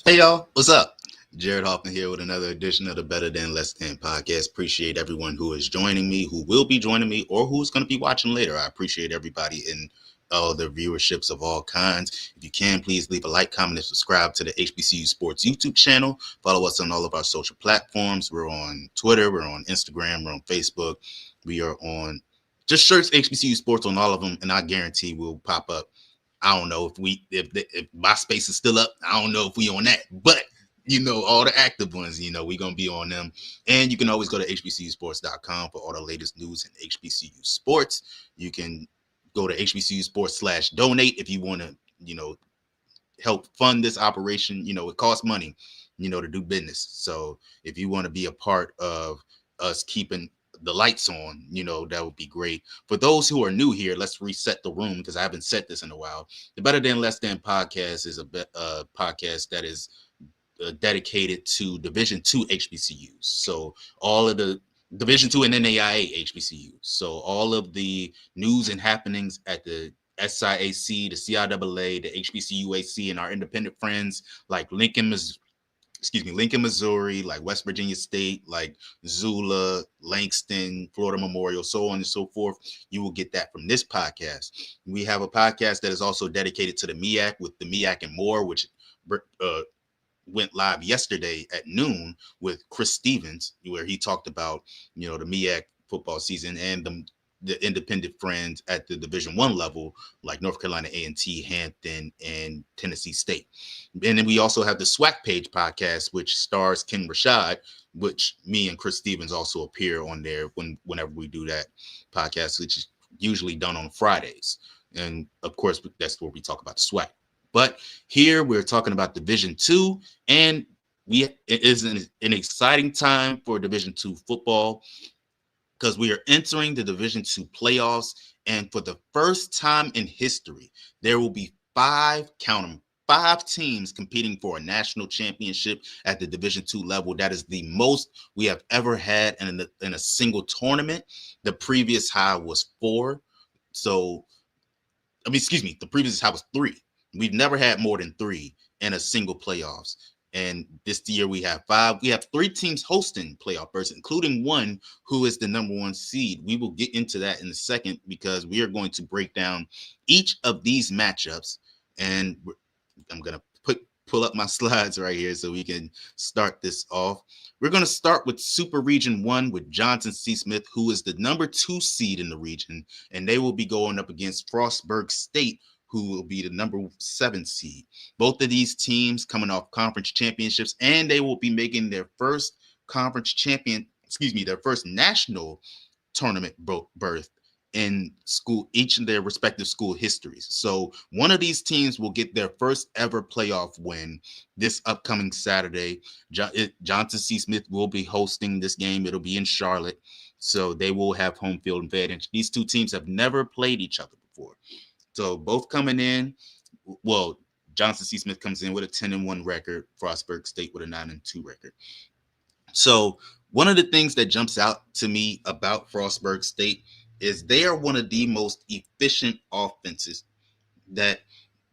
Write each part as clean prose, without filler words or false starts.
Hey y'all, what's up? Jared Hoffman here with another edition of the Better Than Less Than podcast. Appreciate everyone who is joining me, who will be joining me, or who's going to be watching later. I appreciate everybody in all the viewerships of all kinds. If you can, please leave a like, comment, and subscribe to the HBCU Sports YouTube channel. Follow us on all of our social platforms. We're on Twitter, we're on Instagram, we're on Facebook. We are on, just search HBCU Sports on all of them, and I guarantee we'll pop up. I don't know if my space is still up. I don't know if we on that, but all the active ones, we're gonna be on them. And you can always go to hbcusports.com for all the latest news in HBCU sports. You can go to hbcu sports/donate if you want to, help fund this operation. It costs money, to do business. So if you want to be a part of us keeping the lights on, that would be great. For those who are new here, let's reset the room because I haven't said this in a while. The Better Than Less Than podcast is a podcast that is dedicated to Division II HBCUs. So all of the Division II and NAIA HBCUs. So all of the news and happenings at the SIAC, the CIAA, the HBCUAC, and our independent friends like Lincoln, Missouri, like West Virginia State, like Zula, Langston, Florida Memorial, so on and so forth. You will get that from this podcast. We have a podcast that is also dedicated to the MEAC with the MEAC and more, which went live yesterday at noon with Chris Stevens, where he talked about, the MEAC football season and the independent friends at the Division I level, like North Carolina A&T, Hampton, and Tennessee State. And then we also have the SWAC Page podcast, which stars Ken Rashad, which me and Chris Stevens also appear on there whenever we do that podcast, which is usually done on Fridays. And of course, that's where we talk about the SWAC. But here we're talking about Division II, and it is an exciting time for Division II football because we are entering the Division II playoffs. And for the first time in history, there will be count them, five teams competing for a national championship at the Division II level. That is the most we have ever had in a single tournament. The previous high was four. So, excuse me, the previous high was three. We've never had more than three in a single playoffs. And this year we have five. We have three teams hosting playoff berths, including one who is the number one seed. We will get into that in a second because we are going to break down each of these matchups. And I'm going to pull up my slides right here so we can start this off. We're going to start with Super Region 1 with Johnson C. Smith, who is the number 2 seed in the region. And they will be going up against Frostburg State, who will be the number 7 seed. Both of these teams coming off conference championships, and they will be making their first their first national tournament berth in school, each in their respective school histories. So one of these teams will get their first ever playoff win this upcoming Saturday. Johnson C. Smith will be hosting this game. It'll be in Charlotte. So they will have home field advantage. These two teams have never played each other before. So both coming in, well, Johnson C. Smith comes in with a 10-1 record, Frostburg State with a 9-2 record. So one of the things that jumps out to me about Frostburg State is they are one of the most efficient offenses that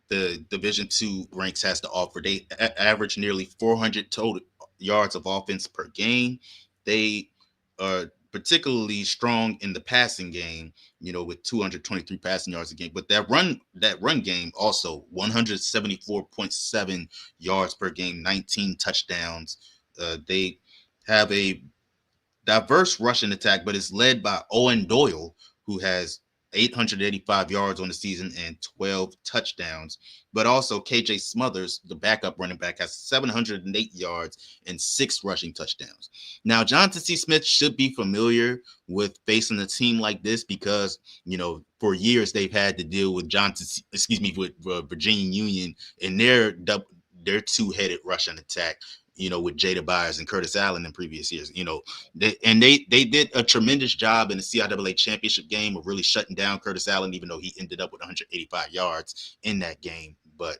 the Division II ranks has to offer. They average nearly 400 total yards of offense per game. They are particularly strong in the passing game, with 223 passing yards a game. But that run game also 174.7 yards per game, 19 touchdowns. They have a diverse rushing attack, but it's led by Owen Doyle, who has 885 yards on the season and 12 touchdowns. But also KJ Smothers, the backup running back, has 708 yards and 6 rushing touchdowns. Now, Johnson C. Smith should be familiar with facing a team like this because, for years they've had to deal with with Virginia Union and their two-headed rushing attack, with Jada Byers and Curtis Allen in previous years, they did a tremendous job in the CIAA championship game of really shutting down Curtis Allen, even though he ended up with 185 yards in that game. But,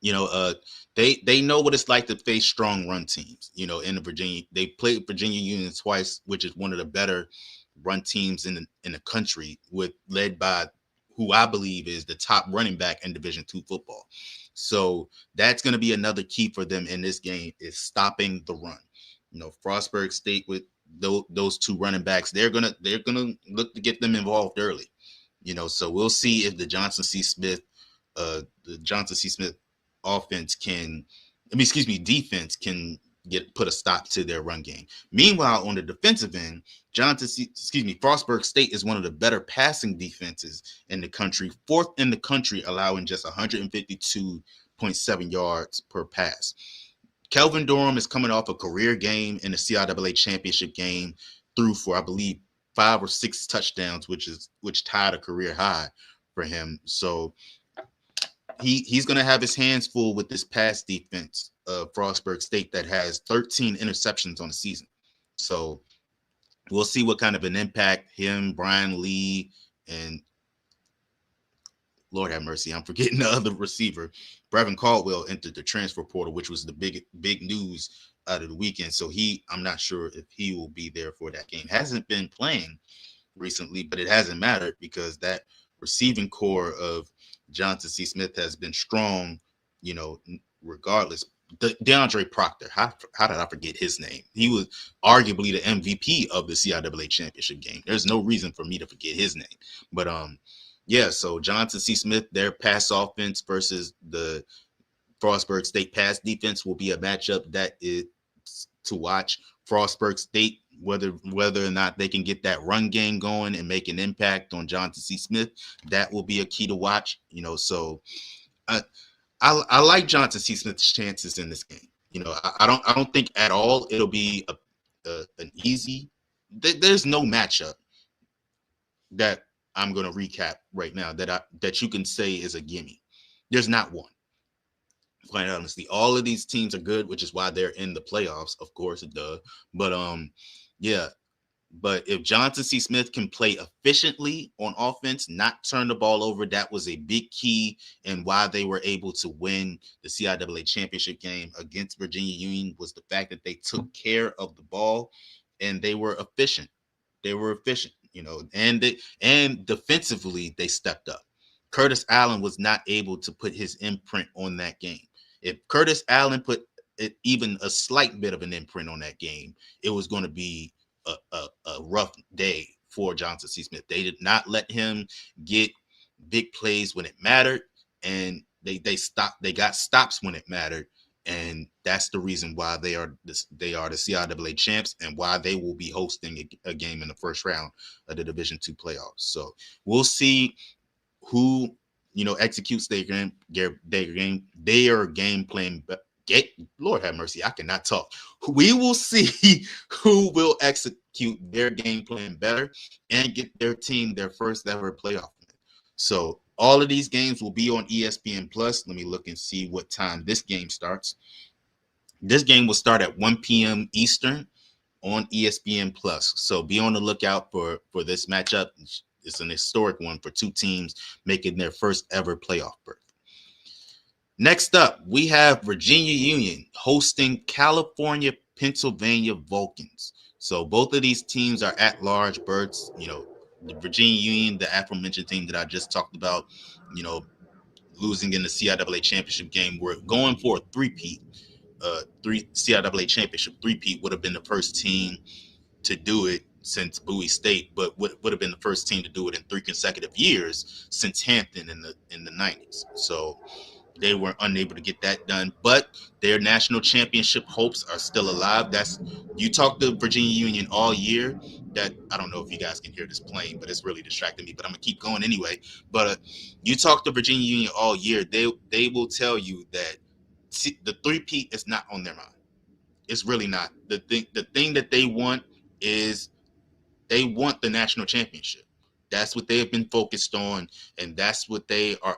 they know what it's like to face strong run teams, in the Virginia. They played Virginia Union twice, which is one of the better run teams in the country, led by who I believe is the top running back in Division II football. So that's going to be another key for them in this game, is stopping the run. Frostburg State with those two running backs, they're gonna look to get them involved early. So we'll see if the Johnson C. Smith offense can, defense can put a stop to their run game. Meanwhile, on the defensive end, Frostburg State is one of the better passing defenses in the country, fourth in the country, allowing just 152.7 yards per pass. Kelvin Durham is coming off a career game in the CIAA championship game, threw for, I believe, 5 or 6 touchdowns, which tied a career high for him. So he's going to have his hands full with this pass defense of Frostburg State that has 13 interceptions on the season. So we'll see what kind of an impact him, Brian Lee, and Lord have mercy, I'm forgetting the other receiver, Brevin Caldwell, entered the transfer portal, which was the big news out of the weekend. So I'm not sure if he will be there for that game. Hasn't been playing recently, but it hasn't mattered because that receiving core of Johnson C. Smith has been strong, regardless. DeAndre Proctor, how did I forget his name? He was arguably the MVP of the CIAA championship game. There's no reason for me to forget his name. But yeah, so Johnson C. Smith, their pass offense versus the Frostburg State pass defense will be a matchup that is to watch. Frostburg State, whether or not they can get that run game going and make an impact on Johnson C. Smith, that will be a key to watch. So I like Johnson C. Smith's chances in this game. I don't think at all it'll be an easy. There's no matchup that I'm going to recap right now that you can say is a gimme. There's not one. Quite honestly, all of these teams are good, which is why they're in the playoffs, of course, duh. But yeah. But if Johnson C. Smith can play efficiently on offense, not turn the ball over, that was a big key in why they were able to win the CIAA championship game against Virginia Union, was the fact that they took care of the ball and they were efficient. And defensively they stepped up. Curtis Allen was not able to put his imprint on that game. If Curtis Allen put even a slight bit of an imprint on that game, it was going to be a rough day for Johnson C. Smith. They did not let him get big plays when it mattered, and they got stops when it mattered, and that's the reason why they are the CIAA champs and why they will be hosting a game in the first round of the Division II playoffs. So we'll see who executes their game plan. Lord have mercy, I cannot talk. We will see who will execute their game plan better and get their team their first ever playoff win. So all of these games will be on ESPN Plus. Let me look and see what time this game starts. This game will start at 1 p.m. Eastern on ESPN Plus. So be on the lookout for this matchup. It's an historic one for two teams making their first ever playoff berth. Next up, we have Virginia Union hosting California Pennsylvania Vulcans. So both of these teams are at-large berths. The Virginia Union, the aforementioned team that I just talked about, losing in the CIAA championship game, we're going for a three-peat. CIAA championship three-peat would have been the first team to do it since Bowie State, but would have been the first team to do it in 3 consecutive years since Hampton in the 90s. So they were unable to get that done, but their national championship hopes are still alive. You talk to Virginia Union all year. That I don't know if you guys can hear this plane, but it's really distracting me. But I'm gonna keep going anyway. But you talk to Virginia Union all year, they will tell you that the three-peat is not on their mind. It's really not. The thing that they want is they want the national championship. That's what they have been focused on, and that's what they are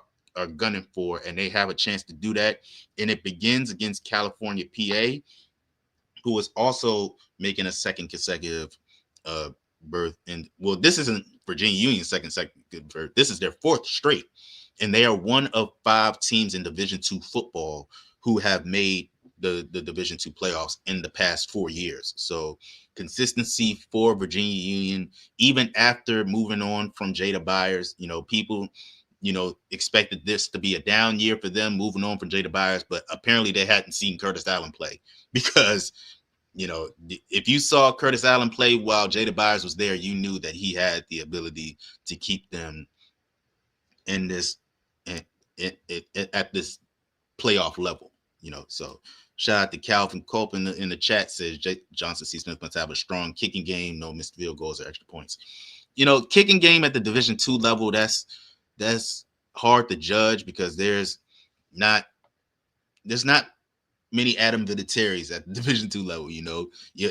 gunning for, and they have a chance to do that. And it begins against California PA, who is also making a second consecutive berth. And well, this isn't Virginia Union's second berth. This is their fourth straight, and they are one of 5 teams in Division II football who have made the Division II playoffs in the past 4 years. So consistency for Virginia Union, even after moving on from Jada Byers. People expected this to be a down year for them moving on from Jada Byers, but apparently they hadn't seen Curtis Allen play because, if you saw Curtis Allen play while Jada Byers was there, you knew that he had the ability to keep them in this at this playoff level. So shout out to Calvin Cope in the chat, says Johnson C. Smith must have a strong kicking game, no missed field goals or extra points. Kicking game at the Division II level, that's hard to judge because there's not many Adam Vinatieri's at the Division II level,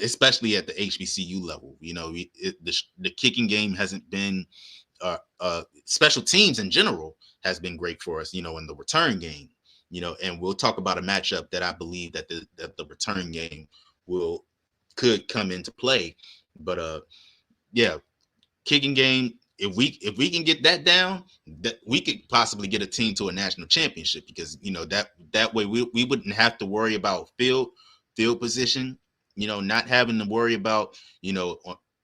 especially at the HBCU level. The kicking game hasn't been special teams in general has been great for us, in the return game, and we'll talk about a matchup that I believe that the return game could come into play. But yeah, kicking game, if we can get that down, that we could possibly get a team to a national championship because that way we wouldn't have to worry about field position, not having to worry about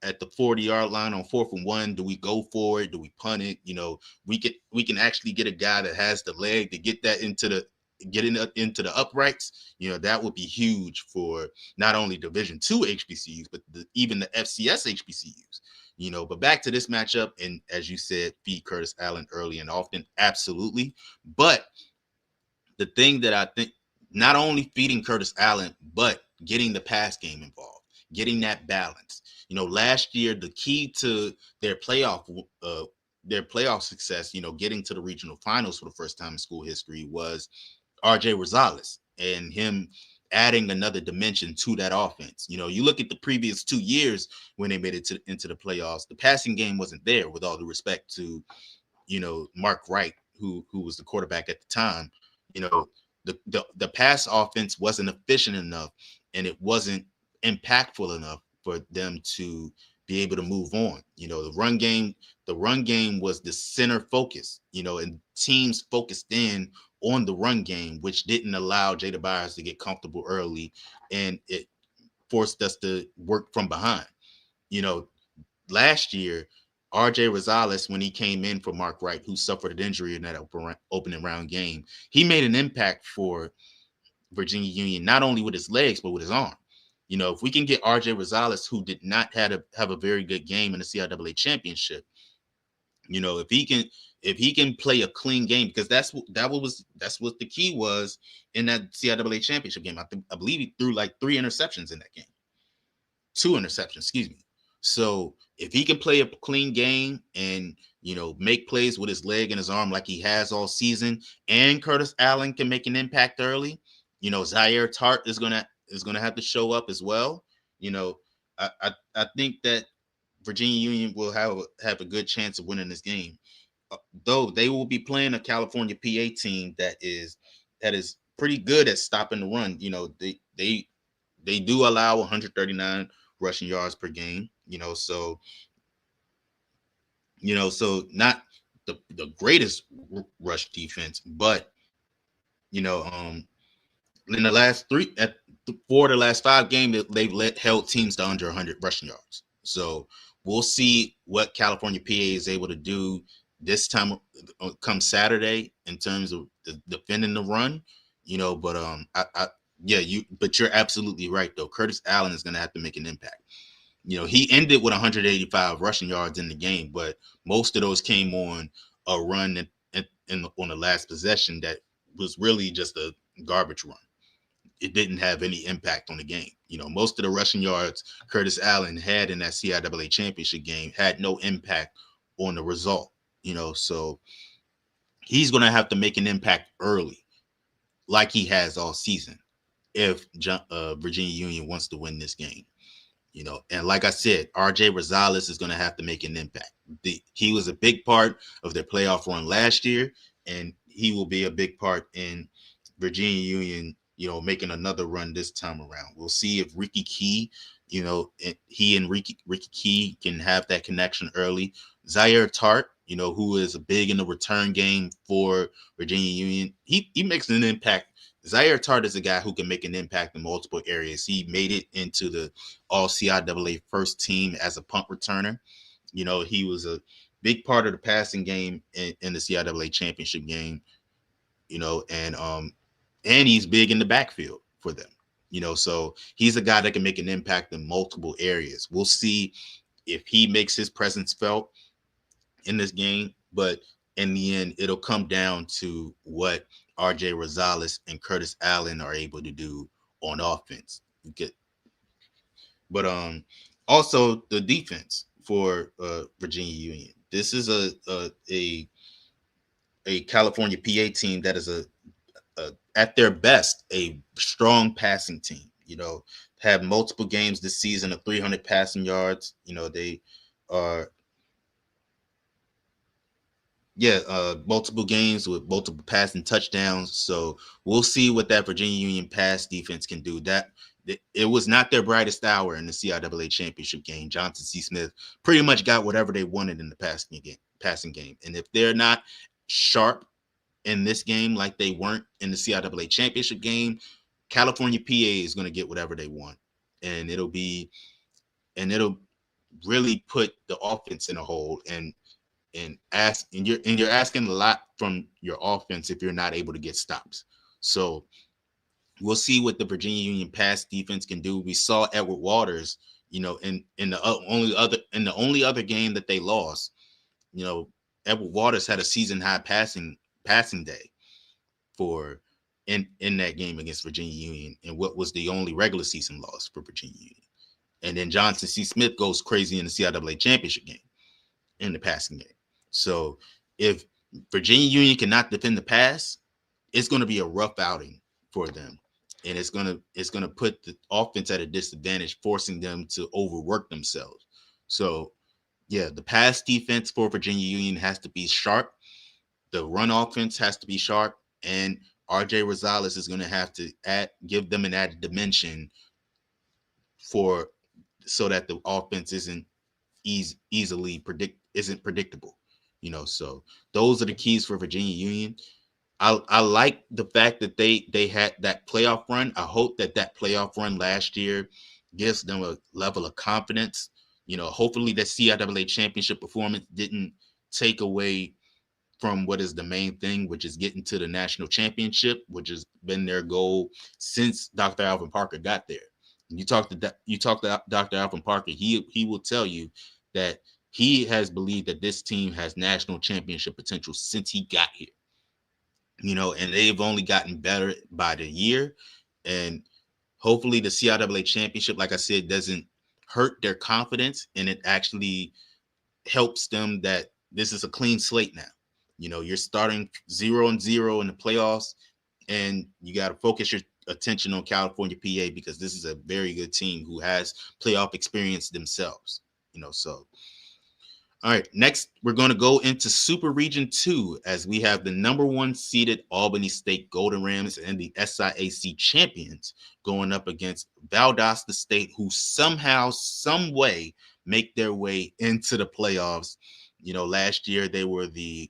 at the 40-yard line on 4th and 1, do we go for it, do we punt it? We can actually get a guy that has the leg to get that into the uprights. That would be huge for not only Division II HBCUs but even the FCS HBCUs. But back to this matchup, and as you said, feed Curtis Allen early and often, absolutely. But the thing that I think, not only feeding Curtis Allen, but getting the pass game involved, getting that balance. Last year, the key to their playoff success, getting to the regional finals for the first time in school history was RJ Rosales and him adding another dimension to that offense. You look at the previous 2 years when they made it into the playoffs, the passing game wasn't there, with all due respect to, Mark Wright, who was the quarterback at the time. The pass offense wasn't efficient enough and it wasn't impactful enough for them to be able to move on. The run game was the center focus, and teams focused in on the run game, which didn't allow Jada Byers to get comfortable early, and it forced us to work from behind. Last year, RJ Rosales, when he came in for Mark Wright, who suffered an injury in that opening round game, he made an impact for Virginia Union, not only with his legs, but with his arm. If we can get RJ Rosales, who did not have a very good game in the CIAA championship, if he can play a clean game, because that's what the key was in that CIAA championship game. I believe he threw like 3 interceptions in that game. 2 interceptions, excuse me. So if he can play a clean game and make plays with his leg and his arm like he has all season, and Curtis Allen can make an impact early, Zaire Tart is gonna have to show up as well. I think that Virginia Union will have a good chance of winning this game, though they will be playing a California PA team that is pretty good at stopping the run. They do allow 139 rushing yards per game. So not the greatest rush defense, but in the last 4 of the last 5 games, they've held teams to under 100 rushing yards. So we'll see what California PA is able to do this time come Saturday in terms of defending the run. But you're absolutely right though. Curtis Allen is going to have to make an impact. He ended with 185 rushing yards in the game, but most of those came on a run on the last possession that was really just a garbage run. It didn't have any impact on the game. Most of the rushing yards Curtis Allen had in that CIAA championship game had no impact on the result. So he's going to have to make an impact early, like he has all season, if Virginia Union wants to win this game. And like I said, RJ Rosales is going to have to make an impact. He was a big part of their playoff run last year, and he will be a big part in Virginia Union, making another run this time around. We'll see if Ricky Key, he and Ricky Key can have that connection early. Zaire Tart, who is big in the return game for Virginia Union, he makes an impact. Zaire Tart is a guy who can make an impact in multiple areas. He made it into the All CIAA first team as a punt returner. He was big part of the passing game in the CIAA championship game. And he's big in the backfield for them. So he's a guy that can make an impact in multiple areas. We'll see if he makes his presence felt in this game, but in the end, it'll come down to what RJ Rosales and Curtis Allen are able to do on offense. But also the defense for Virginia Union. This is a California PA team that is at their best a strong passing team. Have multiple games this season of 300 passing yards. They are multiple games with multiple passing touchdowns. So we'll see what that Virginia Union pass defense can do. That it was not their brightest hour in the CIAA championship game. Johnson C. Smith pretty much got whatever they wanted in the passing game. And if they're not sharp in this game like they weren't in the CIAA championship game, California PA is going to get whatever they want. And it'll really put the offense in a hole and you're asking a lot from your offense if you're not able to get stops. So we'll see what the Virginia Union pass defense can do. We saw Edward Waters, in the only other game that they lost. Edward Waters had a season high passing day for in that game against Virginia Union, and what was the only regular season loss for Virginia Union. And then Johnson C. Smith goes crazy in the CIAA championship game in the passing game. So if Virginia Union cannot defend the pass, it's going to be a rough outing for them. And it's going to put the offense at a disadvantage, forcing them to overwork themselves. So, yeah, the pass defense for Virginia Union has to be sharp. The run offense has to be sharp. And RJ Rosales is going to have to give them an added dimension so that the offense isn't predictable. So those are the keys for Virginia Union. I like the fact that they had that playoff run. I hope that playoff run last year gives them a level of confidence. Hopefully that CIAA championship performance didn't take away from what is the main thing, which is getting to the national championship, which has been their goal since Dr. Alvin Parker got there. You talk to Dr. Alvin Parker, he will tell you that he has believed that this team has national championship potential since he got here. And they've only gotten better by the year. And hopefully the CIAA championship, like I said, doesn't hurt their confidence, and it actually helps them that this is a clean slate now. You're starting 0-0 in the playoffs, and you got to focus your attention on California PA because this is a very good team who has playoff experience themselves. So all right, next we're going to go into Super Region 2 as we have the number 1 seeded Albany State Golden Rams and the SIAC champions going up against Valdosta State, who somehow, some way make their way into the playoffs. Last year they were the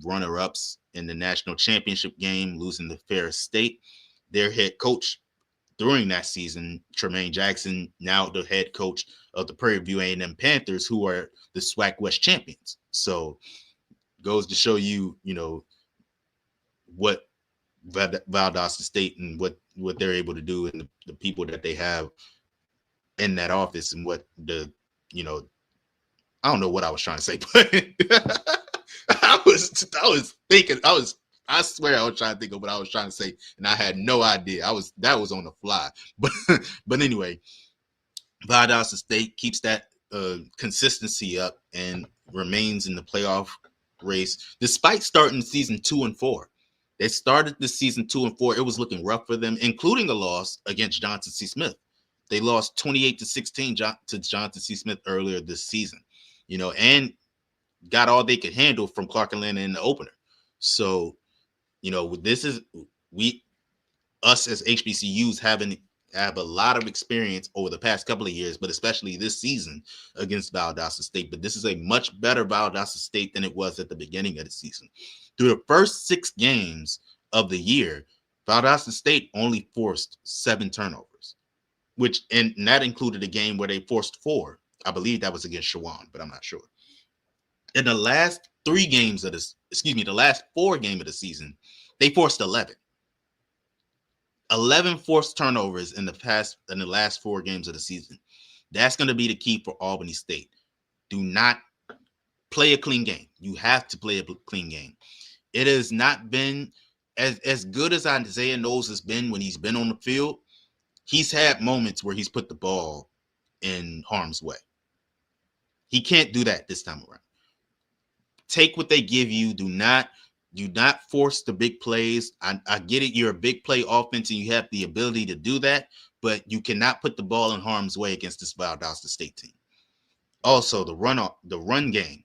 runner-ups in the national championship game, losing to Ferris State. Their head coach during that season, Tremaine Jackson, now the head coach of the Prairie View A&M Panthers, who are the SWAC West champions. So goes to show you, what Valdosta State and what they're able to do, and the people that they have in that office, and what I don't know what I was trying to say, but I was thinking, I swear I was trying to think of what I was trying to say, and I had no idea. That was on the fly. But anyway, Valdosta State keeps that consistency up and remains in the playoff race despite starting season 2-4. They started the season 2-4. It was looking rough for them, including a loss against Johnson C. Smith. They lost 28-16 to Johnson C. Smith earlier this season, and got all they could handle from Clark Atlanta in the opener. So, this is us as HBCUs have a lot of experience over the past couple of years, but especially this season against Valdosta State. But this is a much better Valdosta State than it was at the beginning of the season. Through the first 6 games of the year, Valdosta State only forced 7 turnovers, and that included a game where they forced 4. I believe that was against Shawan, but I'm not sure. In the last 3 games of this, excuse me, the last 4 games of the season, they forced 11 forced turnovers in the last 4 games of the season. That's going to be the key for Albany State. Do not play a clean game. You have to play a clean game. It has not been as good as Isaiah Knowles has been when he's been on the field. He's had moments where he's put the ball in harm's way. He can't do that this time around. Take what they give you. Do not force the big plays. I get it. You're a big play offense and you have the ability to do that, but you cannot put the ball in harm's way against this Valdosta State team. Also, the run game.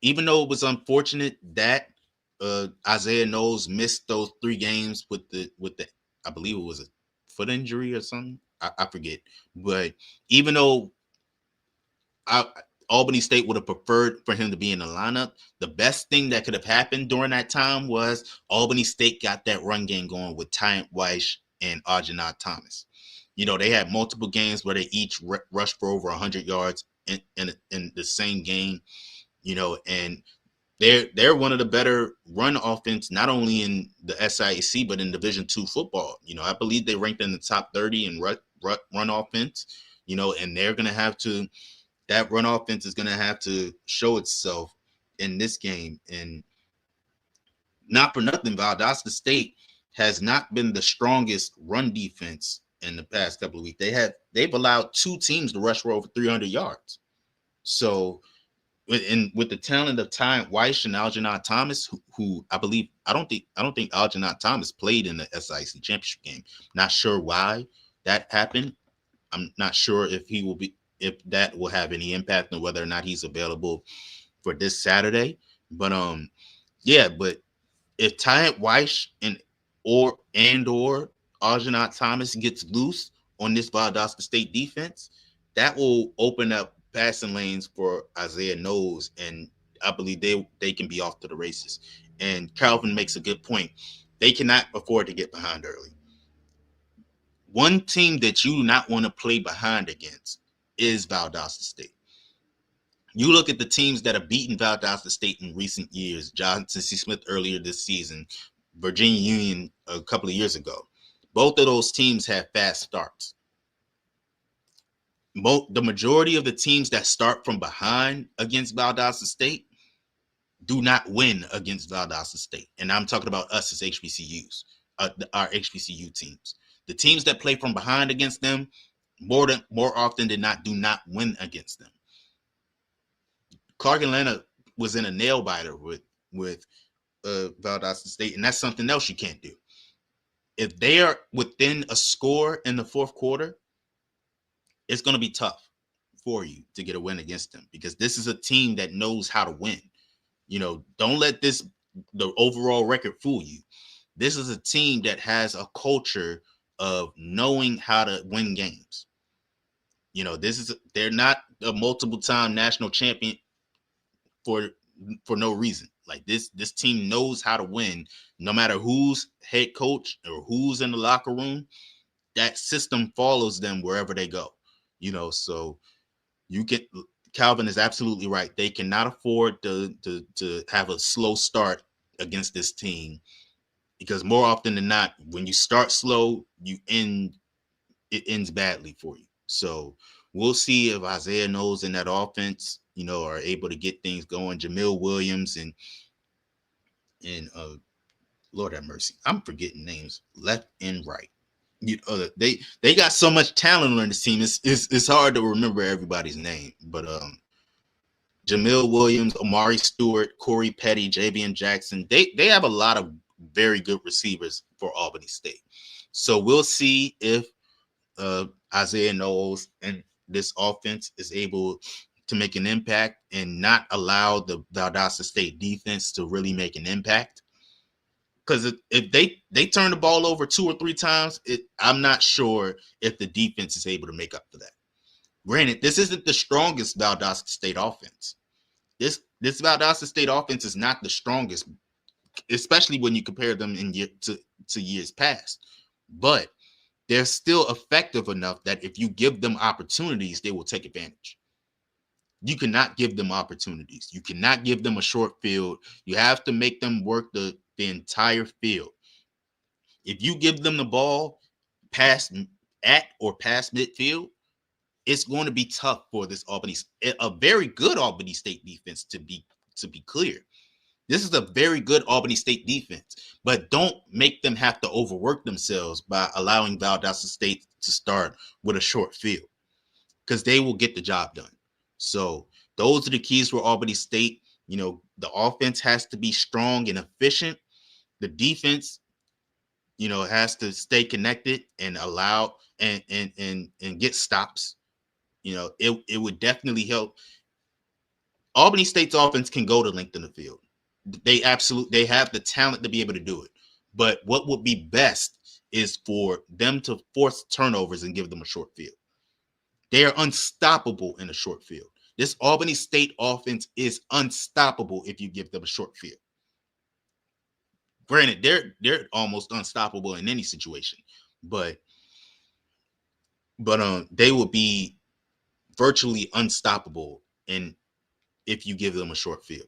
Even though it was unfortunate that Isaiah Knowles missed those 3 games with the I believe it was a foot injury or something. I forget. But even though Albany State would have preferred for him to be in the lineup, the best thing that could have happened during that time was Albany State got that run game going with Tyant Weiss and Arjunad Thomas. They had multiple games where they each rushed for over 100 yards in the same game. And they're one of the better run offense, not only in the SIAC, but in Division II football. I believe they ranked in the top 30 in run offense, and they're going to have to, that run offense is going to have to show itself in this game. And not for nothing, Valdosta State has not been the strongest run defense in the past couple of weeks. They've allowed 2 teams to rush for over 300 yards. So, with the talent of Tyant Weiss and Algernon Thomas, who I don't think Algernon Thomas played in the SIC championship game. Not sure why that happened. I'm not sure if that will have any impact on whether or not he's available for this Saturday. But but if Tyant Weiss or Algernon Thomas gets loose on this Valdosta State defense, that will open up passing lanes for Isaiah Knowles, and I believe they can be off to the races. And Calvin makes a good point. They cannot afford to get behind early. One team that you do not want to play behind against is Valdosta State. You look at the teams that have beaten Valdosta State in recent years, Johnson C. Smith earlier this season, Virginia Union a couple of years ago. Both of those teams have fast starts. The majority of the teams that start from behind against Valdosta State do not win against Valdosta State. And I'm talking about us as HBCUs, our HBCU teams. The teams that play from behind against them more often than not do not win against them. Clark Atlanta was in a nail biter with Valdosta State, and that's something else you can't do. If they are within a score in the fourth quarter, it's going to be tough for you to get a win against them, because this is a team that knows how to win. Don't let the overall record fool you. This is a team that has a culture of knowing how to win games. They're not a multiple-time national champion for no reason. Like this team knows how to win, no matter who's head coach or who's in the locker room. That system follows them wherever they go. So Calvin is absolutely right. They cannot afford to have a slow start against this team, because more often than not, when you start slow, it ends badly for you. So we'll see if Isaiah Knowles in that offense, are able to get things going. Jamil Williams and Lord have mercy, I'm forgetting names left and right. They got so much talent on this team. It's hard to remember everybody's name, but Jamil Williams, Amari Stewart, Corey Petty, Javian Jackson, they have a lot of very good receivers for Albany State. So we'll see if Isaiah Knowles and this offense is able to make an impact and not allow the Valdosta State defense to really make an impact. Because if they turn the ball over 2 or 3 times, I'm not sure if the defense is able to make up for that. Granted, this isn't the strongest Valdosta State offense. This Valdosta State offense is not the strongest, especially when you compare them to years past. But they're still effective enough that if you give them opportunities, they will take advantage. You cannot give them opportunities. You cannot give them a short field. You have to make them work the entire field. If you give them the ball past at or past midfield, it's going to be tough for this a very good Albany State defense to be clear. This is a very good Albany State defense, but don't make them have to overwork themselves by allowing Valdosta State to start with a short field, because they will get the job done. So those are the keys for Albany State. The offense has to be strong and efficient. The defense, has to stay connected and allow and get stops. It would definitely help. Albany State's offense can go to length in the field. They have the talent to be able to do it. But what would be best is for them to force turnovers and give them a short field. They are unstoppable in a short field. This Albany State offense is unstoppable if you give them a short field. Granted, they're almost unstoppable in any situation, but they will be virtually unstoppable if you give them a short field.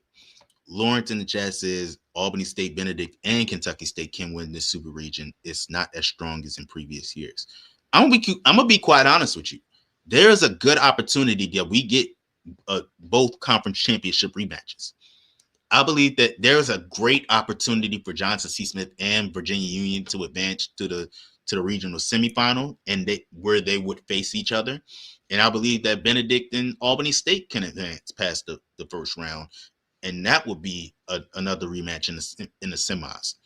Lawrence in the chat says Albany State, Benedict, and Kentucky State can win this super region. It's not as strong as in previous years. I'm gonna be quite honest with you. There's a good opportunity that we get both conference championship rematches. I believe that there's a great opportunity for Johnson C. Smith and Virginia Union to advance to the regional semifinal, and where they would face each other. And I believe that Benedict and Albany State can advance past the first round, and that would be another rematch in the semis.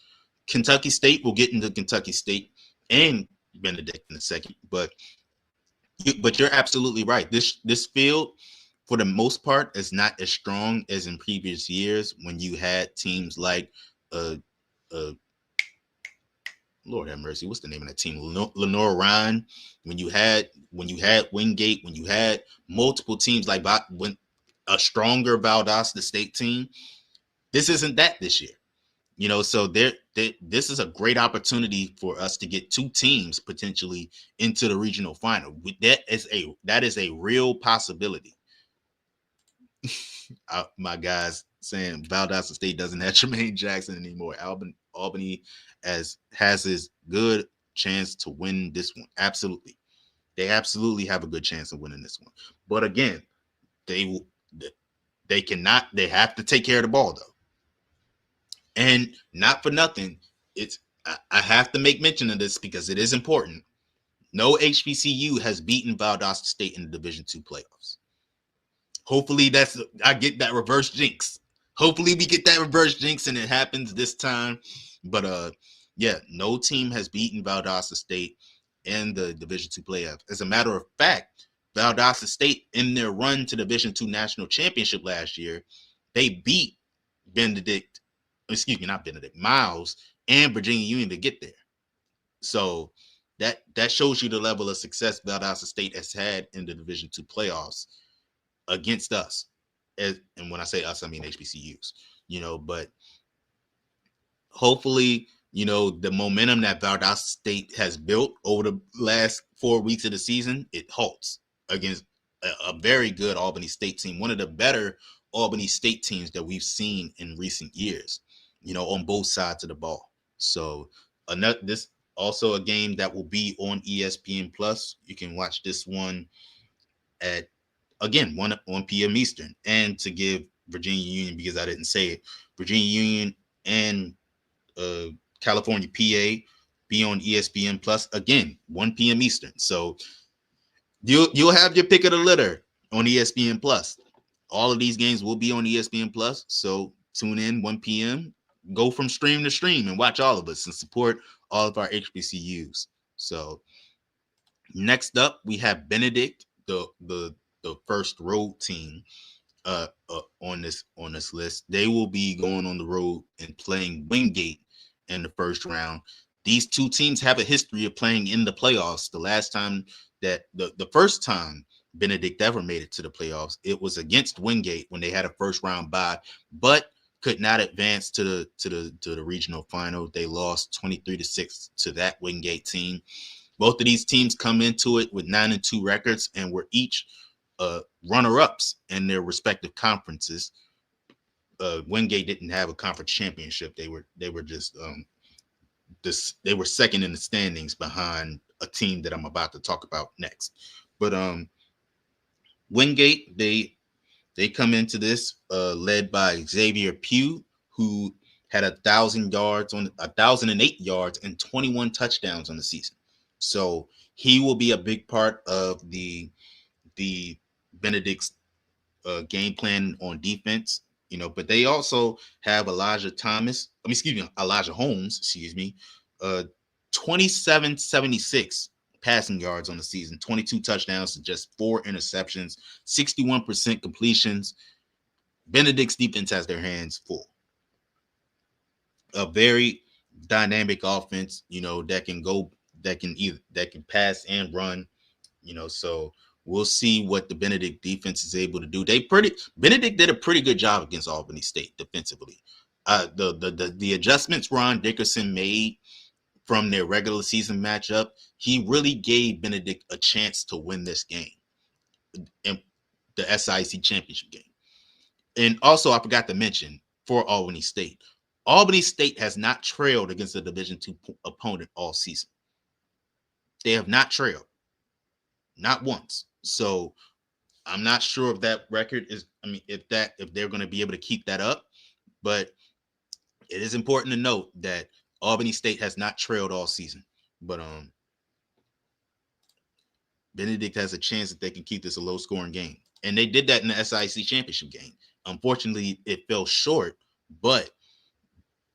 Kentucky State will get into Kentucky State and Benedict in a second, but you're absolutely right. This field, for the most part, is not as strong as in previous years when you had teams like Lord have mercy, what's the name of that team? Lenore Ryan. When you had Wingate, when you had multiple teams like when a stronger Valdosta State team. This isn't that this year. So this is a great opportunity for us to get two teams potentially into the regional final. That is a real possibility. My guys saying Valdosta State doesn't have Jermaine Jackson anymore. Albany has his good chance to win this one. Absolutely. They absolutely have a good chance of winning this one. But again, they have to take care of the ball though. And not for nothing, I have to make mention of this because it is important. No HBCU has beaten Valdosta State in the Division II playoffs. Hopefully I get that reverse jinx. Hopefully we get that reverse jinx and it happens this time. But no team has beaten Valdosta State in the Division II playoff. As a matter of fact, Valdosta State, in their run to Division II national championship last year, they beat Miles and Virginia Union to get there. So that shows you the level of success Valdosta State has had in the Division II playoffs against us. And when I say us, I mean HBCUs. But hopefully, the momentum that Valdosta State has built over the last 4 weeks of the season, it halts against a very good Albany State team, one of the better Albany State teams that we've seen in recent years, on both sides of the ball. So this also a game that will be on ESPN Plus. You can watch this one at, again, 1 p.m. Eastern. And to give Virginia Union, because I didn't say it, Virginia Union and California PA be on ESPN Plus, again, 1 p.m. Eastern. So you'll have your pick of the litter on ESPN Plus. All of these games will be on ESPN Plus. So tune in 1 p.m. Go from stream to stream and watch all of us and support all of our HBCUs. So next up, we have Benedict, the first road team on this list. They will be going on the road and playing Wingate in the first round. These two teams have a history of playing in the playoffs. The last time that the first time Benedict ever made it to the playoffs, it was against Wingate when they had a first round bye, but could not advance to the regional final. They lost 23-6 to that Wingate team. Both of these teams come into it with 9-2 records and were each runner-ups in their respective conferences. Wingate didn't have a conference championship. They were just they were second in the standings behind a team that I'm about to talk about next. But Wingate, they come into this led by Xavier Pugh, who had 1,008 yards and 21 touchdowns on the season. So he will be a big part of the Benedict's game plan on defense. But they also have Elijah Holmes, 2776 passing yards on the season, 22 touchdowns to just 4 interceptions, 61% completions. Benedict's defense has their hands full. A very dynamic offense, that can pass and run, so we'll see what the Benedict defense is able to do. Benedict did a pretty good job against Albany State defensively. The adjustments Ron Dickerson made from their regular season matchup, he really gave Benedict a chance to win this game, and the SIC championship game. And also, I forgot to mention for Albany State has not trailed against a Division II opponent all season. They have not trailed, not once. So I'm not sure if that record is, if they're going to be able to keep that up. But it is important to note that Albany State has not trailed all season. But Benedict has a chance that they can keep this a low-scoring game. And they did that in the SIC championship game. Unfortunately, it fell short, but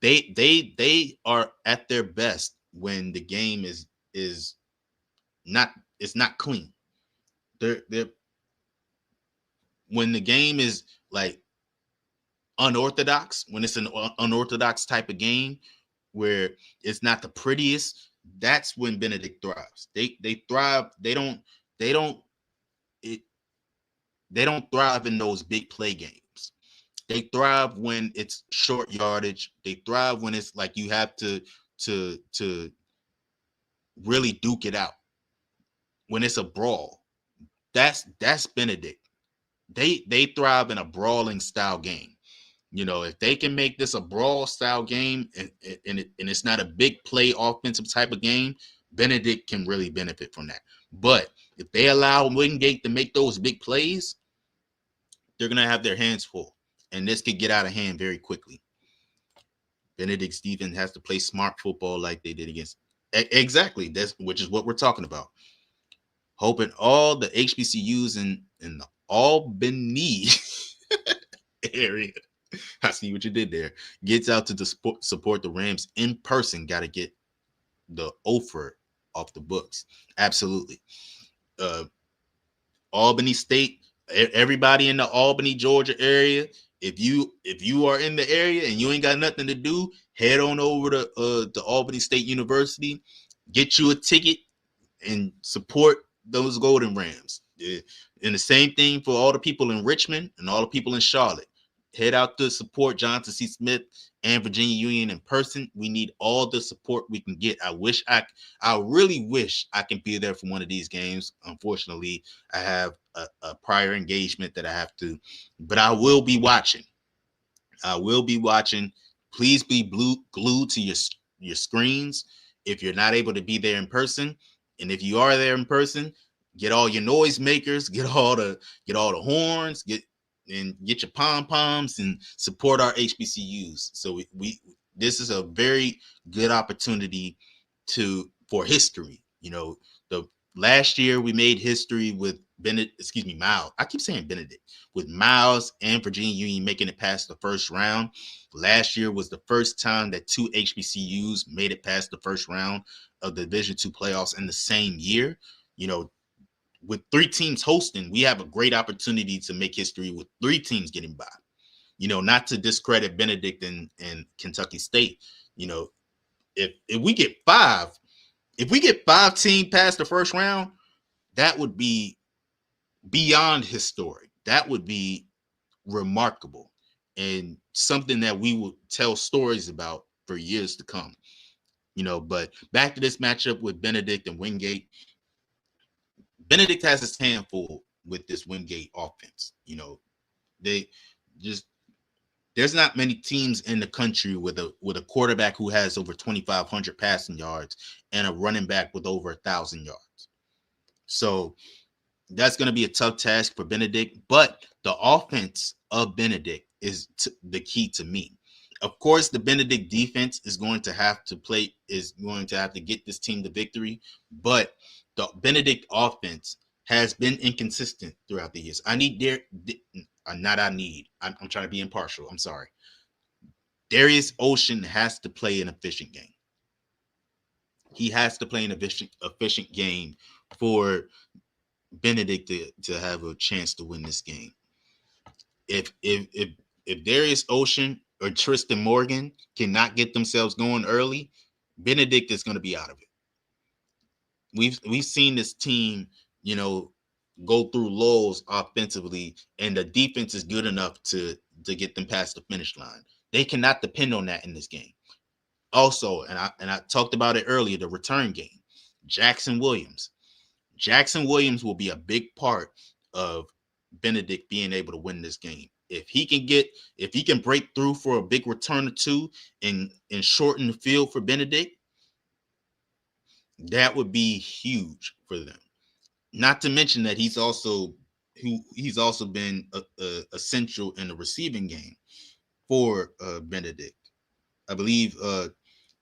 they are at their best when the game is not clean. They're when the game is like unorthodox, when it's an unorthodox type of game where it's not the prettiest, that's when Benedict thrives. They thrive. They don't thrive in those big play games. They thrive when it's short yardage. They thrive when it's like you have to really duke it out. When it's a brawl, that's Benedict. They thrive in a brawling style game. If they can make this a brawl style game and it's not a big play offensive type of game, Benedict can really benefit from that. But if they allow Wingate to make those big plays, they're going to have their hands full. And this could get out of hand very quickly. Benedict's defense has to play smart football like they did against. Exactly. Which is what we're talking about. Hoping all the HBCUs in the Albany area, I see what you did there, gets out to support the Rams in person. Got to get the offer off the books. Absolutely. Albany State, everybody in the Albany, Georgia area, if you are in the area and you ain't got nothing to do, head on over to Albany State University, get you a ticket, and support those Golden Rams. And the same thing for all the people in Richmond and all the people in Charlotte. Head out to support Johnson C. Smith and Virginia Union in person. We need all the support we can get. I really wish I can be there for one of these games. Unfortunately, I have a prior engagement that I have to, but I will be watching. Please be glued to your screens if you're not able to be there in person. And if you are there in person, get all your noise makers, get all the horns, get your pom-poms and support our HBCUs. So this is a very good opportunity for history. The last year we made history with Miles. I keep saying Benedict, with Miles and Virginia Union making it past the first round. Last year was the first time that 2 HBCUs made it past the first round of the Division II playoffs in the same year. With 3 teams hosting, we have a great opportunity to make history with 3 teams getting by. Not to discredit Benedict and Kentucky State. If we get 5 teams past the first round, that would be beyond historic. That would be remarkable and something that we will tell stories about for years to come. But back to this matchup with Benedict and Wingate. Benedict has his hand full with this Wingate offense. They just there's not many teams in the country with a quarterback who has over 2,500 passing yards and a running back with over 1,000 yards. So that's going to be a tough task for Benedict, but the offense of Benedict is the key to me. Of course, the Benedict defense is going to have to get this team the victory, but the Benedict offense has been inconsistent throughout the years. I'm trying to be impartial. I'm sorry. Darius Ocean has to play an efficient game. He has to play an efficient game for Benedict to have a chance to win this game. If Darius Ocean or Tristan Morgan cannot get themselves going early, Benedict is going to be out of it. We've seen this team, go through lulls offensively, and the defense is good enough to get them past the finish line. They cannot depend on that in this game. Also, and I talked about it earlier, the return game. Jackson Williams will be a big part of Benedict being able to win this game. If he can break through for a big return or two and shorten the field for Benedict, that would be huge for them. Not to mention that he's also been essential in the receiving game for Benedict. I believe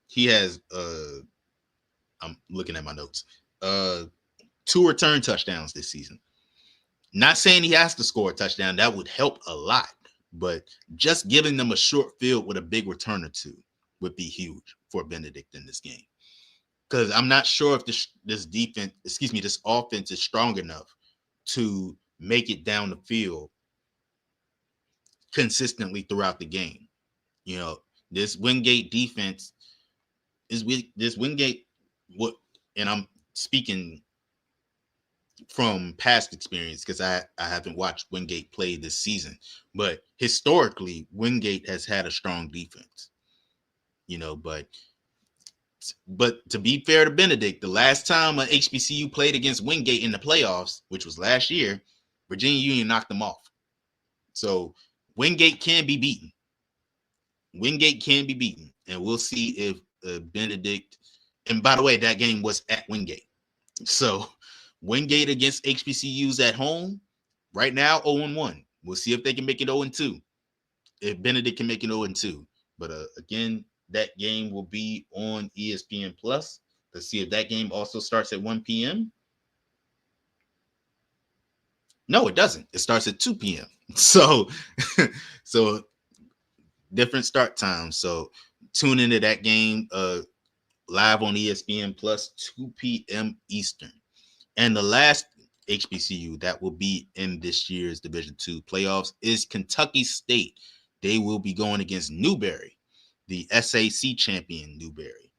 he has I'm looking at my notes. 2 return touchdowns this season. Not saying he has to score a touchdown. That would help a lot. But just giving them a short field with a big return or two would be huge for Benedict in this game. Because I'm not sure if this offense is strong enough to make it down the field consistently throughout the game. This Wingate defense is with this Wingate. And I'm speaking from past experience because I haven't watched Wingate play this season, but historically Wingate has had a strong defense. But to be fair to Benedict, the last time an HBCU played against Wingate in the playoffs, which was last year, Virginia Union knocked them off. So Wingate can be beaten. And we'll see if Benedict. And by the way, that game was at Wingate. So Wingate against HBCUs at home, right now 0-1. We'll see if they can make it 0-2. If Benedict can make it 0-2. But again, that game will be on ESPN Plus. Let's see if that game also starts at 1 p.m. No, it doesn't. It starts at 2 p.m. So different start times. So tune into that game live on ESPN Plus, 2 p.m. Eastern. And the last HBCU that will be in this year's Division II playoffs is Kentucky State. They will be going against Newberry, the SAC champion Newberry.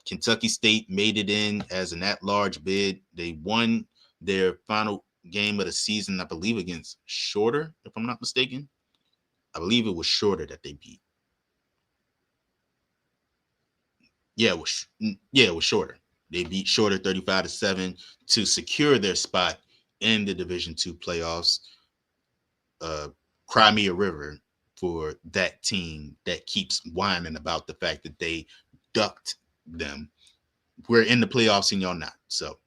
Kentucky State made it in as an at-large bid. They won their final game of the season, I believe, against Shorter, if I'm not mistaken. I believe it was Shorter that they beat. Yeah, it was Shorter. They beat Shorter 35-7 to secure their spot in the Division II playoffs. Cry me a river for that team that keeps whining about the fact that they ducked them. We're in the playoffs and y'all not. So,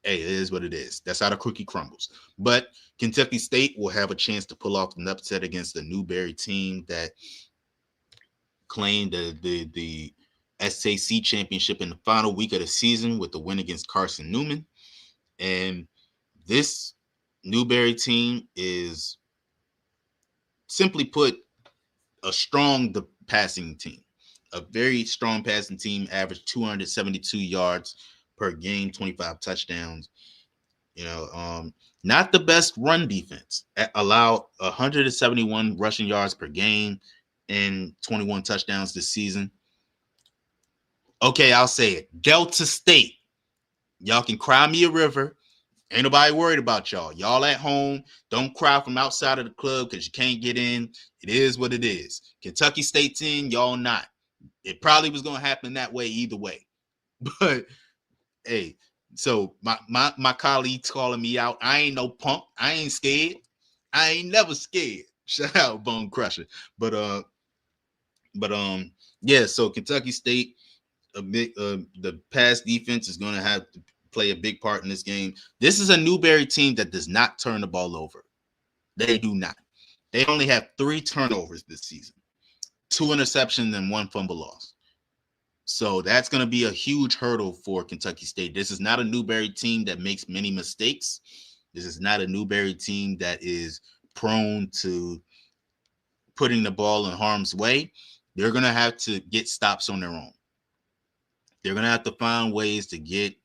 hey, it is what it is. That's how the cookie crumbles. But Kentucky State will have a chance to pull off an upset against the Newberry team that claimed the SAC championship in the final week of the season with the win against Carson Newman. And this Newberry team is, simply put, a strong passing team. A very strong passing team, averaged 272 yards per game, 25 touchdowns. Not the best run defense. Allowed 171 rushing yards per game and 21 touchdowns this season. Okay, I'll say it. Delta State. Y'all can cry me a river. Ain't nobody worried about y'all. Y'all at home. Don't cry from outside of the club because you can't get in. It is what it is. Kentucky State's in, y'all not. It probably was going to happen that way either way. But, hey, So my colleagues calling me out. I ain't no punk. I ain't scared. I ain't never scared. Shout out Bone Crusher. But but yeah. So Kentucky State, a big the pass defense is going to have to play a big part in this game. This is a Newberry team that does not turn the ball over. They do not. They only have 3 turnovers this season, 2 interceptions and 1 fumble loss. So that's going to be a huge hurdle for Kentucky State. This is not a Newberry team that makes many mistakes. This is not a Newberry team that is prone to putting the ball in harm's way. They're going to have to get stops on their own. They're going to have to find ways to get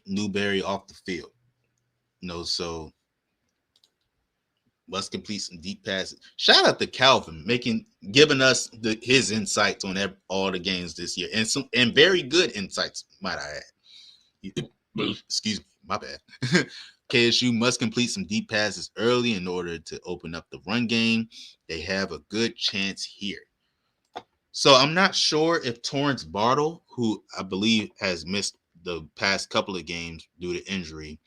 Newberry off the field. So must complete some deep passes. Shout out to Calvin giving us his insights on all the games this year, and very good insights, might I add. Excuse me, my bad. KSU must complete some deep passes early in order to open up the run game. They have a good chance here. So I'm not sure if Torrance Bartle, who I believe has missed the past couple of games due to injury,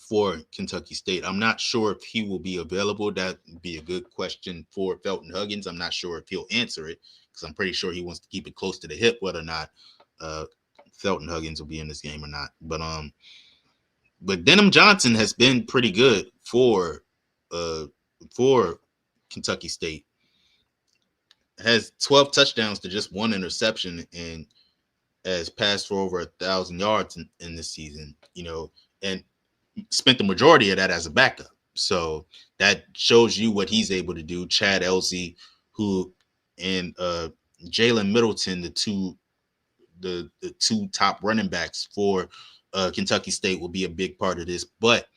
for Kentucky State. I'm not sure if he will be available. That'd be a good question for Felton Huggins. I'm not sure if he'll answer it because I'm pretty sure he wants to keep it close to the hip, whether or not Felton Huggins will be in this game or not. But Denham Johnson has been pretty good for Kentucky State. Has 12 touchdowns to just 1 interception and has passed for over 1,000 yards in this season. And spent the majority of that as a backup. So that shows you what he's able to do. Chad Elsey, who and Jalen Middleton, the two top running backs for Kentucky State, will be a big part of this. But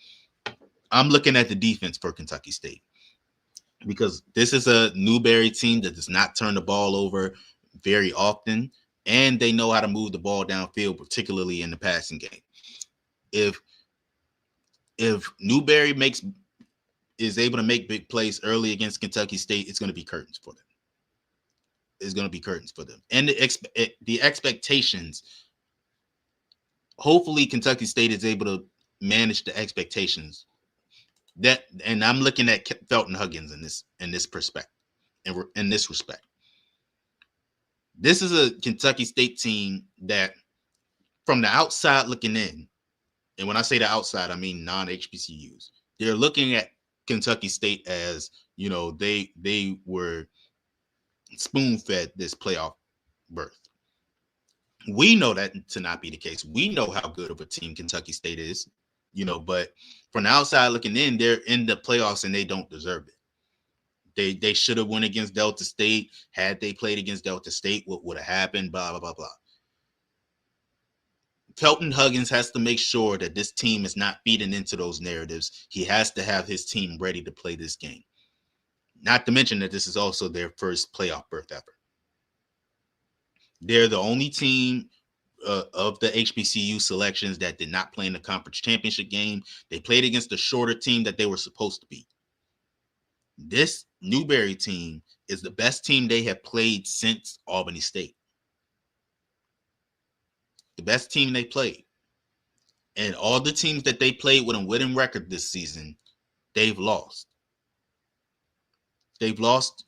I'm looking at the defense for Kentucky State because this is a Newberry team that does not turn the ball over very often, and they know how to move the ball downfield, particularly in the passing game. If Newberry is able to make big plays early against Kentucky State, it's going to be curtains for them. It's going to be curtains for them. And the expectations, hopefully Kentucky State is able to manage the expectations. And I'm looking at Felton Huggins in this perspective, in this respect. This is a Kentucky State team that, from the outside looking in, and when I say the outside, I mean non-HBCUs, they're looking at Kentucky State as, they were spoon-fed this playoff berth. We know that to not be the case. We know how good of a team Kentucky State is, but from the outside looking in, they're in the playoffs and they don't deserve it. They should have won against Delta State. Had they played against Delta State, what would have happened? Blah, blah, blah, blah. Felton Huggins has to make sure that this team is not feeding into those narratives. He has to have his team ready to play this game. Not to mention that this is also their first playoff berth ever. They're the only team of the HBCU selections that did not play in the conference championship game. They played against the shorter team that they were supposed to beat. This Newberry team is the best team they have played since Albany State. The best team they played. And all the teams that they played with a winning record this season, they've lost. They've lost.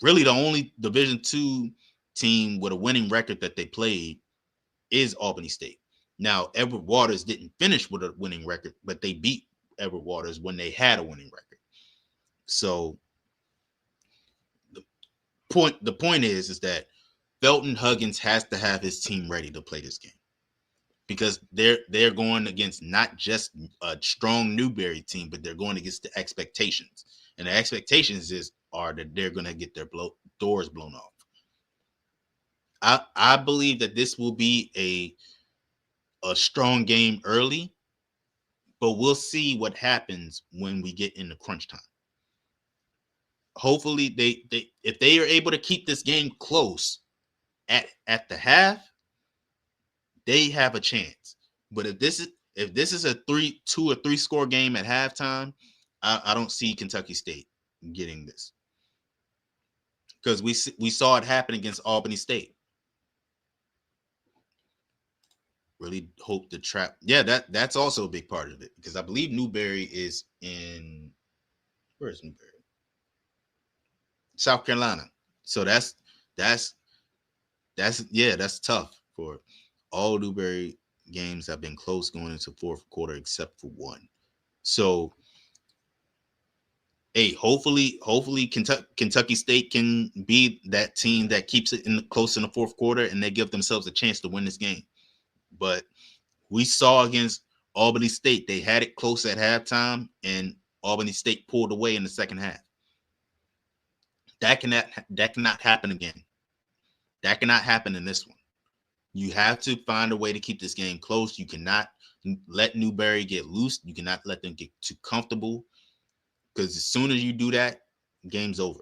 Really, the only Division II team with a winning record that they played is Albany State. Now, Edward Waters didn't finish with a winning record, but they beat Edward Waters when they had a winning record. So the point is that Felton Huggins has to have his team ready to play this game, because they're going against not just a strong Newberry team, but they're going against the expectations. And the expectations are that they're going to get their doors blown off. I believe that this will be a strong game early, but we'll see what happens when we get into crunch time. Hopefully, if they are able to keep this game close at the half, they have a chance. But if this is a 2 or 3 score game at halftime, I don't see Kentucky State getting this, because we saw it happen against Albany State. Really hope the trap. Yeah, that's also a big part of it because I believe Newberry is in where is Newberry? South Carolina. So that's that's tough for all Newberry games have been close going into fourth quarter except for one. So hey, hopefully Kentucky State can be that team that keeps it in the close in the fourth quarter and they give themselves a chance to win this game. But we saw against Albany State, they had it close at halftime, and Albany State pulled away in the second half. That cannot happen again. That cannot happen in this one. You have to find a way to keep this game close. You cannot let Newberry get loose. You cannot let them get too comfortable because as soon as you do that, game's over.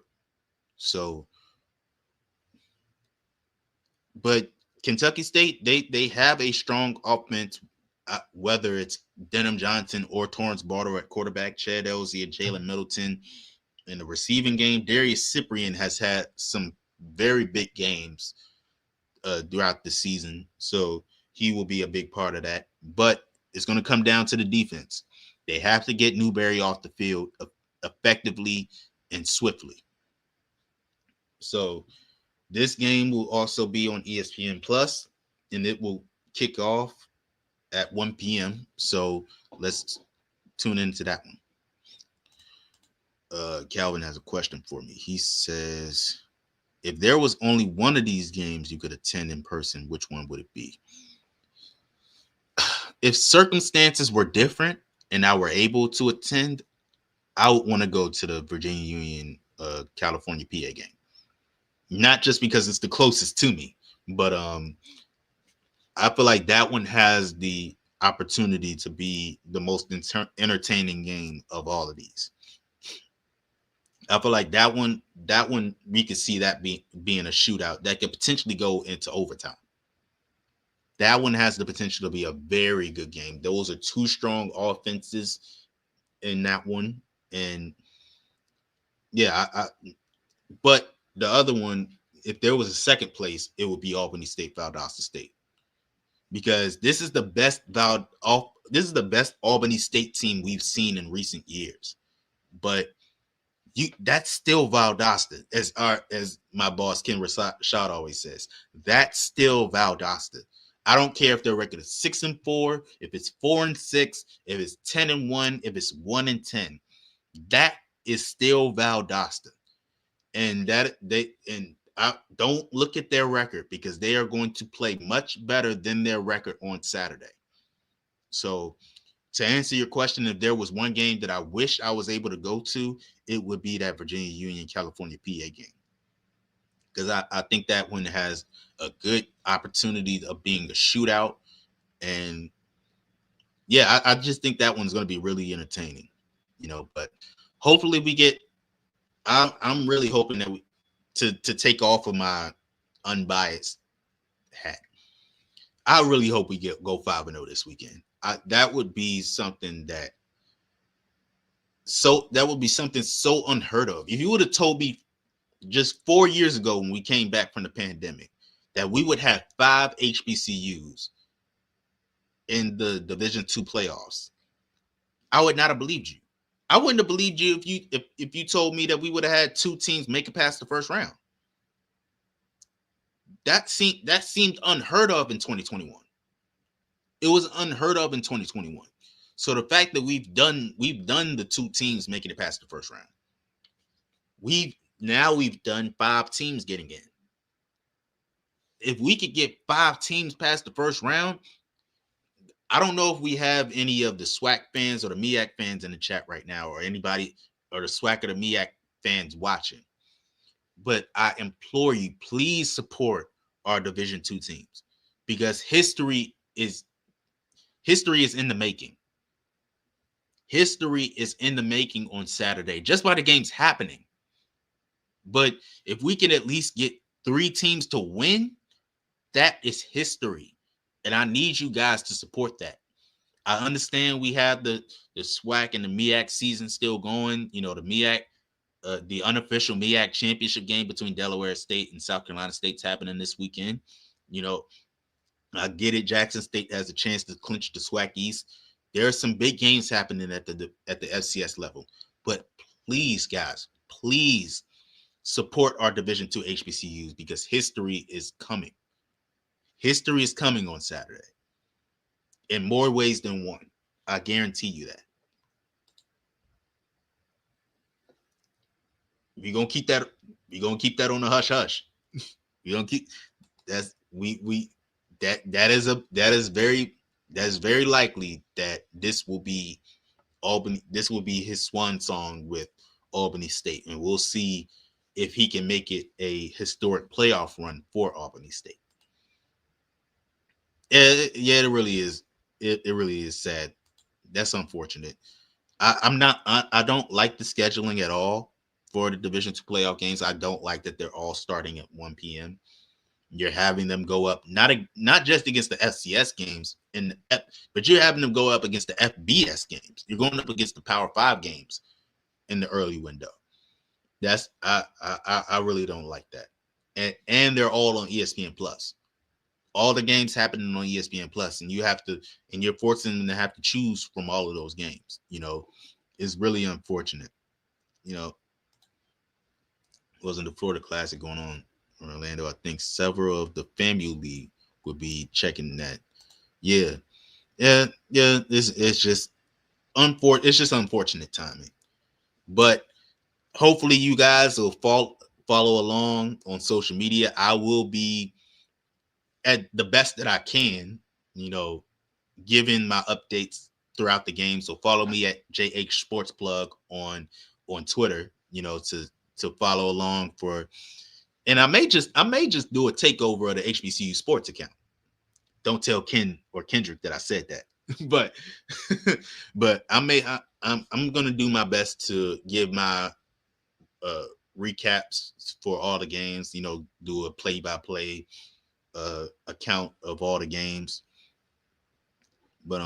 So, but Kentucky State, they have a strong offense, whether it's Denham Johnson or Torrance Barter at quarterback, Chad Elsie and Jalen Middleton in the receiving game. Darius Cyprian has had some very big games throughout the season, so he will be a big part of that. But it's going to come down to the defense. They have to get Newberry off the field effectively and swiftly. So this game will also be on ESPN Plus, and it will kick off at 1 p.m. So let's tune into that one. Calvin has a question for me. He says, if there was only one of these games you could attend in person, which one would it be? If circumstances were different and I were able to attend, I would want to go to the Virginia Union California PA game. Not just because it's the closest to me, but I feel like that one has the opportunity to be the most entertaining game of all of these. I feel like that one we could see that being a shootout that could potentially go into overtime. That one has the potential to be a very good game. Those are two strong offenses in that one, and yeah, but the other one, if there was a second place, it would be Albany State, Valdosta State, because this is the best Albany State team we've seen in recent years. But that's still Valdosta, as my boss Ken Rashad always says. That's still Valdosta. I don't care if their record is 6-4, if it's 4-6, if it's 10-1, if it's 1-10. That is still Valdosta. And I don't look at their record because they are going to play much better than their record on Saturday. So to answer your question, if there was one game that I wish I was able to go to, it would be that Virginia Union California PA game. Because I think that one has a good opportunity of being a shootout. And yeah, I just think that one's going to be really entertaining, but hopefully we get, I'm really hoping that to take off of my unbiased hat. I really hope we go 5-0 this weekend. That would be something so unheard of. If you would have told me just 4 years ago when we came back from the pandemic that we would have 5 HBCUs in the Division II playoffs, I would not have believed you. I wouldn't have believed you if you told me that we would have had 2 teams make it past the first round. That seemed unheard of in 2021. It was unheard of in 2021. So the fact that we've done the 2 teams making it past the first round. We've done 5 teams getting in. If we could get 5 teams past the first round, I don't know if we have any of the SWAC fans or the MEAC fans in the chat right now, or anybody or the SWAC or the MEAC fans watching. But I implore you, please support our Division II teams, because history is in the making. History is in the making on Saturday, just by the games happening. But if we can at least get 3 teams to win, that is history. And I need you guys to support that. I understand we have the SWAC and the MEAC season still going. The MEAC, the unofficial MEAC championship game between Delaware State and South Carolina State's happening this weekend. I get it. Jackson State has a chance to clinch the SWAC East. There are some big games happening at the FCS level, but please, guys, please support our Division II HBCUs because history is coming. History is coming on Saturday in more ways than one. I guarantee you that. We're gonna keep that. We're gonna keep that on the hush hush. We don't keep that's we that is very likely that this will be Albany. This will be his swan song with Albany State, and we'll see if he can make it a historic playoff run for Albany State. Yeah, it really is. It really is sad. That's unfortunate. I'm not. I don't like the scheduling at all for the Division II playoff games. I don't like that they're all starting at 1 p.m. You're having them go up not just against the FCS games but you're having them go up against the FBS games. You're going up against the Power Five games in the early window. That's I really don't like that. And they're all on ESPN Plus. All the games happening on ESPN Plus, and you're forcing them to have to choose from all of those games. It's really unfortunate. You know, wasn't the Florida Classic going on in Orlando? I think several of the FAMU League would be checking that. Yeah, yeah. It's just It's just unfortunate timing. But hopefully, you guys will follow along on social media. I will be at the best that I can. You know, giving my updates throughout the game. So follow me at JH Sports Plug on Twitter. To follow along for. And I may just do a takeover of the HBCU sports account. Don't tell Ken or Kendrick that I said that, but I'm gonna do my best to give my uh, recaps for all the games. Do a play by play account of all the games. But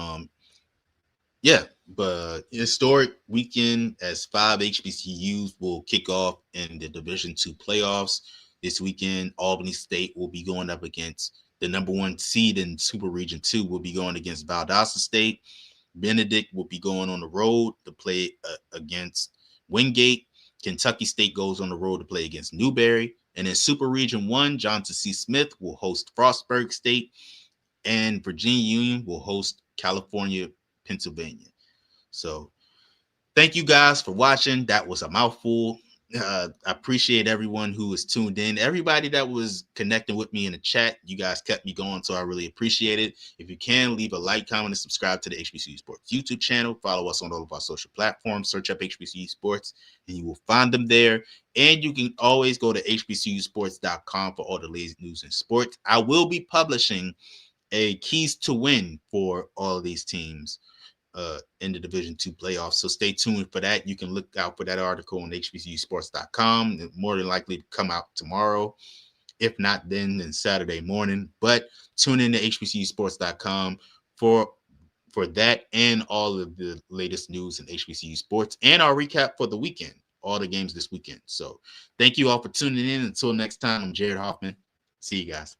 yeah, but historic weekend as 5 HBCUs will kick off in the Division II playoffs this weekend. Albany State will be going up against the number 1 seed in Super Region 2. Will be going against Valdosta State. Benedict will be going on the road to play against Wingate. Kentucky State goes on the road to play against Newberry. And in Super Region 1, Johnson C. Smith will host Frostburg State, and Virginia Union will host California, Pennsylvania. So thank you guys for watching. That was a mouthful. I appreciate everyone who was tuned in. Everybody that was connecting with me in the chat, you guys kept me going, so I really appreciate it. If you can, leave a like, comment, and subscribe to the HBCU Sports YouTube channel. Follow us on all of our social platforms. Search up HBCU Sports, and you will find them there. And you can always go to hbcusports.com for all the latest news in sports. I will be publishing a keys to win for all of these teams in the Division II playoffs. So stay tuned for that. You can look out for that article on hbcusports.com. It more than likely come out tomorrow. If not, then Saturday morning. But tune in to hbcusports.com for that and all of the latest news in HBCU sports and our recap for the weekend, all the games this weekend. So thank you all for tuning in. Until next time, I'm Jared Hoffman. See you guys.